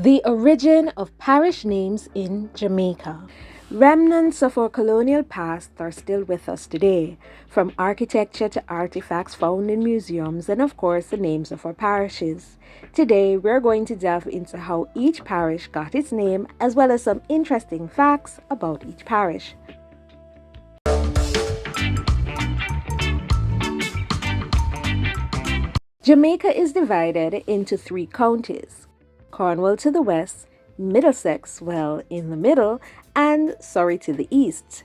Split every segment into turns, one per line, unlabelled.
The origin of parish names in Jamaica. Remnants of our colonial past are still with us today, from architecture to artifacts found in museums and, of course, the names of our parishes. Today, we're going to delve into how each parish got its name, as well as some interesting facts about each parish. Jamaica is divided into 3 counties: Cornwall to the west, Middlesex, well, in the middle, and Surrey to the east.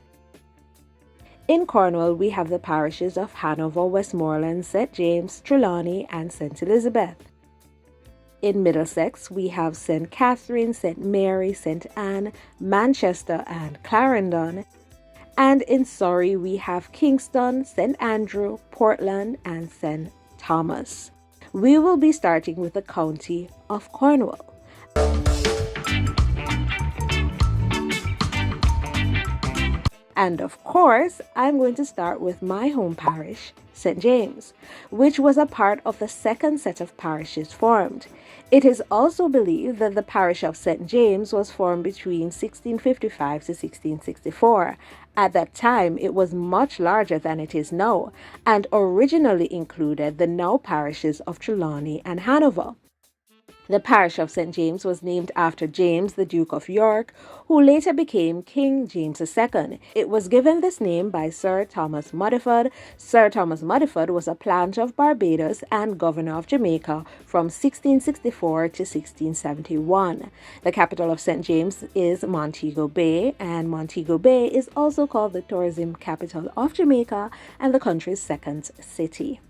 In Cornwall, we have the parishes of Hanover, Westmoreland, St. James, Trelawney, and St. Elizabeth. In Middlesex, we have St. Catherine, St. Mary, St. Anne, Manchester, and Clarendon. And in Surrey, we have Kingston, St. Andrew, Portland, and St. Thomas. We will be starting with the county of Cornwall. And of course, I'm going to start with my home parish, St. James, which was a part of the second set of parishes formed. It is also believed that the parish of St. James was formed between 1655 to 1664. At that time, it was much larger than it is now, and originally included the now parishes of Trelawney and Hanover. The parish of St. James was named after James, the Duke of York, who later became King James II. It was given this name by Sir Thomas Muddyford. Sir Thomas Muddyford was a planter of Barbados and governor of Jamaica from 1664 to 1671. The capital of St. James is Montego Bay, and Montego Bay is also called the tourism capital of Jamaica and the country's second city.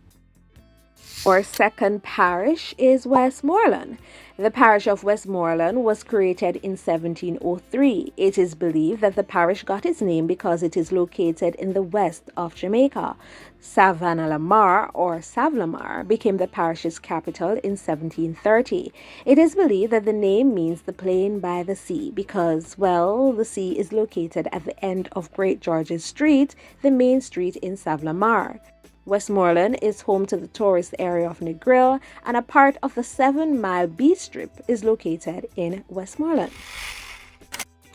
Our second parish is Westmoreland. The parish of Westmoreland was created in 1703. It is believed that the parish got its name because it is located in the west of Jamaica. Savannah-la-Mar, or Savlamar, became the parish's capital in 1730. It is believed that the name means the plain by the sea because, well, the sea is located at the end of Great George's Street, the main street in Savlamar. Westmoreland is home to the tourist area of Negril, and a part of the 7-mile beach strip is located in Westmoreland.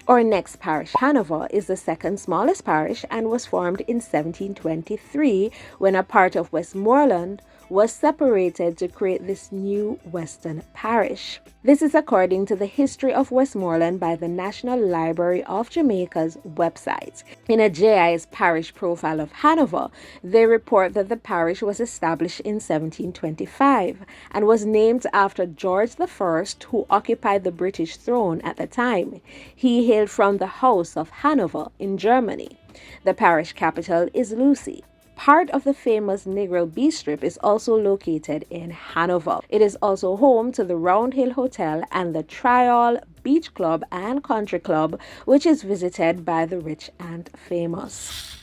Our next parish, Hanover, is the second smallest parish and was formed in 1723 when a part of Westmoreland was separated to create this new western parish. This is according to the History of Westmoreland by the National Library of Jamaica's website. In a JI's parish profile of Hanover, they report that the parish was established in 1725 and was named after George I, who occupied the British throne at the time. He hailed from the House of Hanover in Germany. The parish capital is Lucy. Part of the famous Negril Beach Strip is also located in Hanover. It is also home to the Round Hill Hotel and the Trial Beach Club and Country Club, which is visited by the rich and famous.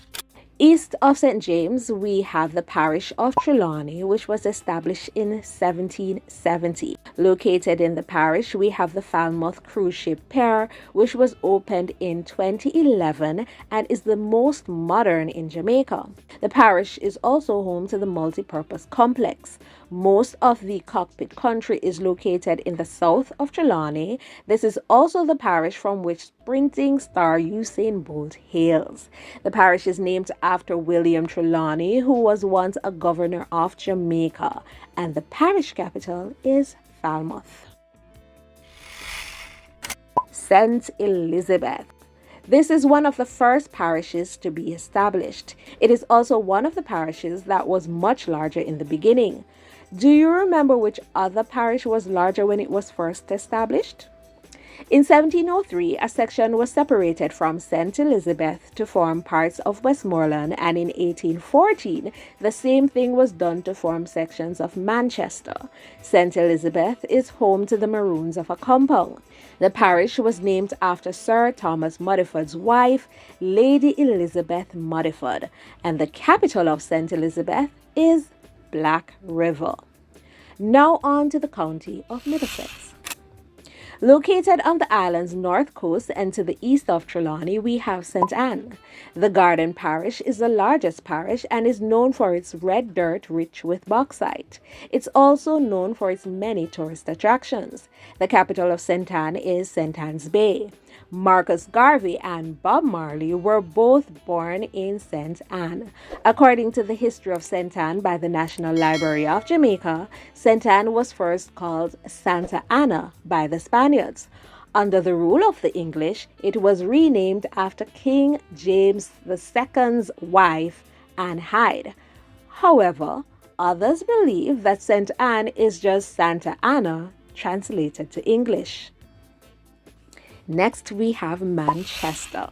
East of St. James, we have the parish of Trelawney, which was established in 1770. Located in the parish, we have the Falmouth cruise ship pier, which was opened in 2011 and is the most modern in Jamaica. The parish is also home to the multi-purpose complex. Most of the cockpit country is located in the south of Trelawney. This is also the parish from which sprinting star Usain Bolt hails. The parish is named after William Trelawney, who was once a governor of Jamaica, and the parish capital is Falmouth. St. Elizabeth. This is one of the first parishes to be established. It is also one of the parishes that was much larger in the beginning. Do you remember which other parish was larger when it was first established? In 1703, a section was separated from St. Elizabeth to form parts of Westmoreland, and in 1814, the same thing was done to form sections of Manchester. St. Elizabeth is home to the Maroons of a compound. The parish was named after Sir Thomas Muddyford's wife, Lady Elizabeth Muddyford, and the capital of St. Elizabeth is Black River. Now on to the county of Middlesex. Located on the island's north coast and to the east of Trelawney, we have St. Anne. The Garden Parish is the largest parish and is known for its red dirt rich with bauxite. It's also known for its many tourist attractions. The capital of St. Anne is St. Anne's Bay. Marcus Garvey and Bob Marley were both born in St. Anne. According to the History of St. Anne by the National Library of Jamaica, St. Anne was first called Santa Anna by the Spaniards. Under the rule of the English, it was renamed after King James II's wife, Anne Hyde. However, others believe that St. Anne is just Santa Anna translated to English. Next, we have Manchester.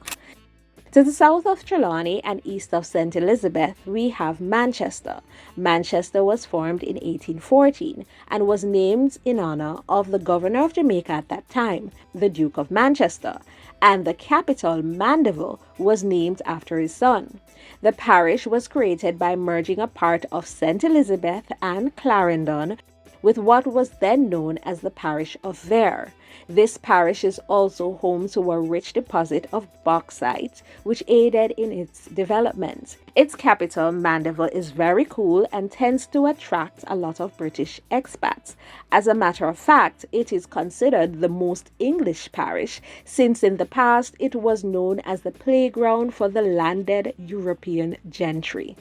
To the south of Trelawney and east of St. Elizabeth, we have Manchester. Manchester was formed in 1814 and was named in honor of the governor of Jamaica at that time, the Duke of Manchester, and the capital, Mandeville, was named after his son. The parish was created by merging a part of St. Elizabeth and Clarendon with what was then known as the Parish of Vere. This parish is also home to a rich deposit of bauxite, which aided in its development. Its capital, Mandeville, is very cool and tends to attract a lot of British expats. As a matter of fact, it is considered the most English parish, since in the past it was known as the playground for the landed European gentry.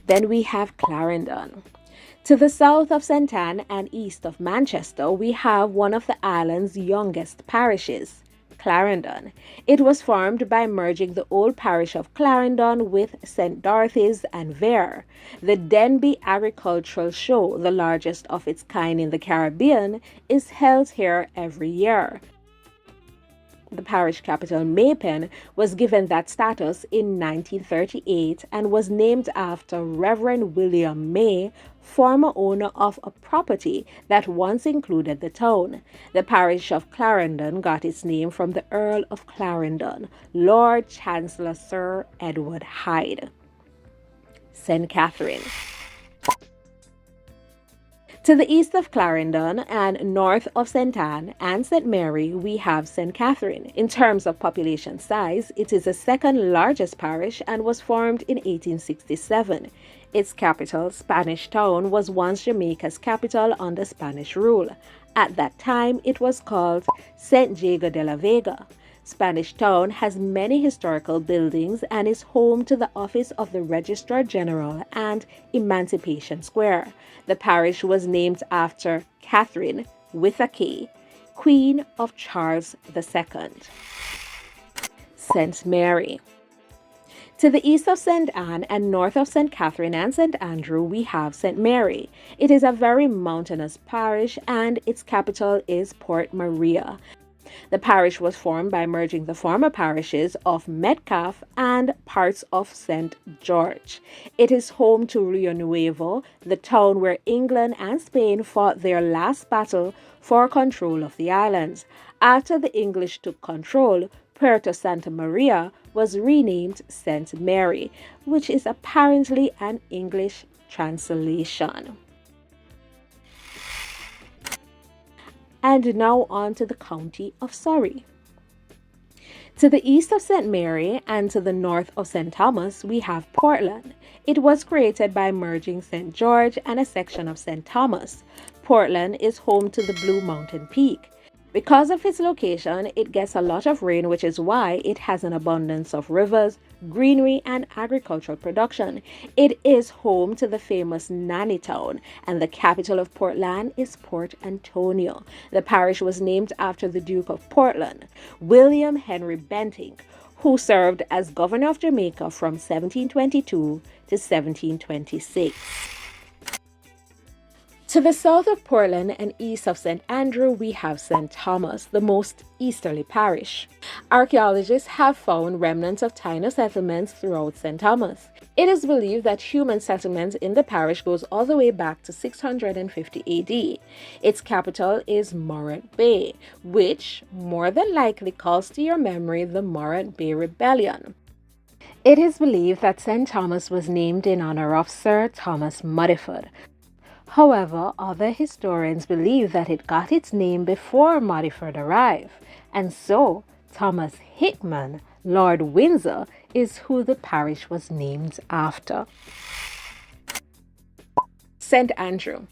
Then we have Clarendon. To the south of St. Anne and east of Manchester, we have one of the island's youngest parishes, Clarendon. It was formed by merging the old parish of Clarendon with St. Dorothy's and Vere. The Denbigh Agricultural Show, the largest of its kind in the Caribbean, is held here every year. The parish capital, Maypen, was given that status in 1938 and was named after Reverend William May, former owner of a property that once included the town. The parish of Clarendon got its name from the Earl of Clarendon, Lord Chancellor Sir Edward Hyde. St. Catherine. To the east of Clarendon and north of St. Anne and St. Mary, we have St. Catherine. In terms of population size, it is the second largest parish and was formed in 1867. Its capital, Spanish Town, was once Jamaica's capital under Spanish rule. At that time, it was called St. Jago de la Vega. Spanish Town has many historical buildings and is home to the office of the Registrar General and Emancipation Square. The parish was named after Catherine, with a K, Queen of Charles II. St. Mary. To the east of St. Anne and north of St. Catherine and St. Andrew, we have St. Mary. It is a very mountainous parish and its capital is Port Maria. The parish was formed by merging the former parishes of Metcalfe and parts of St. George. It is home to Rio Nuevo, the town where England and Spain fought their last battle for control of the islands. After the English took control, Puerto Santa Maria was renamed St. Mary, which is apparently an English translation. And now on to the county of Surrey. To the east of St. Mary and to the north of St. Thomas, we have Portland. It was created by merging St. George and a section of St. Thomas. Portland is home to the Blue Mountain Peak. Because of its location, it gets a lot of rain, which is why it has an abundance of rivers, greenery, and agricultural production. It is home to the famous Nanny Town, and the capital of Portland is Port Antonio. The parish was named after the Duke of Portland, William Henry Bentinck, who served as governor of Jamaica from 1722 to 1726. To the south of Portland and east of St. Andrew, we have St. Thomas, the most easterly parish. Archaeologists have found remnants of tiny settlements throughout St. Thomas. It is believed that human settlement in the parish goes all the way back to 650 AD. Its capital is Morant Bay, which more than likely calls to your memory the Morant Bay Rebellion. It is believed that St. Thomas was named in honor of Sir Thomas Muddyford. However, other historians believe that it got its name before Modiford arrived, and so Thomas Hickman, Lord Windsor, is who the parish was named after. St. Andrew.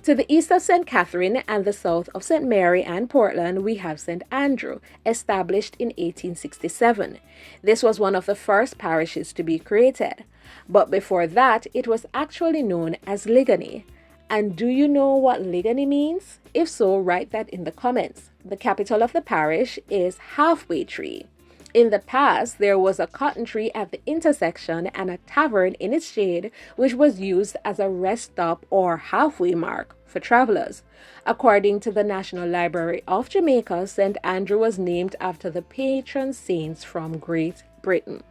To the east of St. Catherine and the south of St. Mary and Portland, we have St. Andrew, established in 1867. This was one of the first parishes to be created. But before that, it was actually known as Ligony. And do you know what Ligony means? If so, write that in the comments. The capital of the parish is Halfway Tree. In the past, there was a cotton tree at the intersection and a tavern in its shade, which was used as a rest stop or halfway mark for travelers. According to the National Library of Jamaica, St. Andrew was named after the patron saints from Great Britain.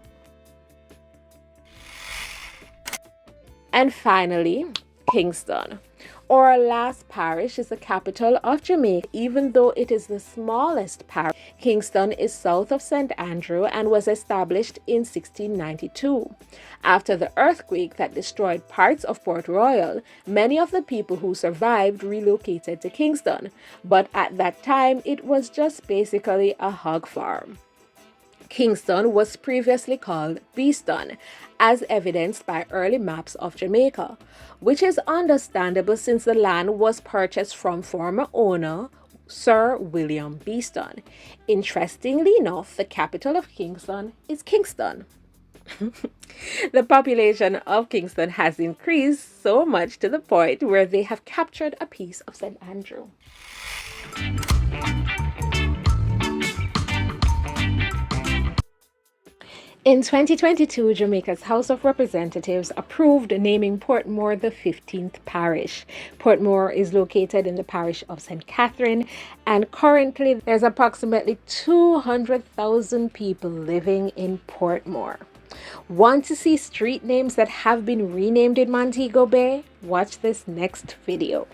And finally, Kingston. Our last parish is the capital of Jamaica. Even though it is the smallest parish, Kingston is south of St. Andrew and was established in 1692. After the earthquake that destroyed parts of Port Royal, many of the people who survived relocated to Kingston, but at that time it was just basically a hog farm. Kingston was previously called Beeston, as evidenced by early maps of Jamaica, which is understandable since the land was purchased from former owner Sir William Beeston. Interestingly enough, the capital of Kingston is Kingston. The population of Kingston has increased so much to the point where they have captured a piece of St. Andrew. In 2022, Jamaica's House of Representatives approved naming Portmore the 15th parish. Portmore is located in the parish of St. Catherine, and currently there's approximately 200,000 people living in Portmore. Want to see street names that have been renamed in Montego Bay? Watch this next video.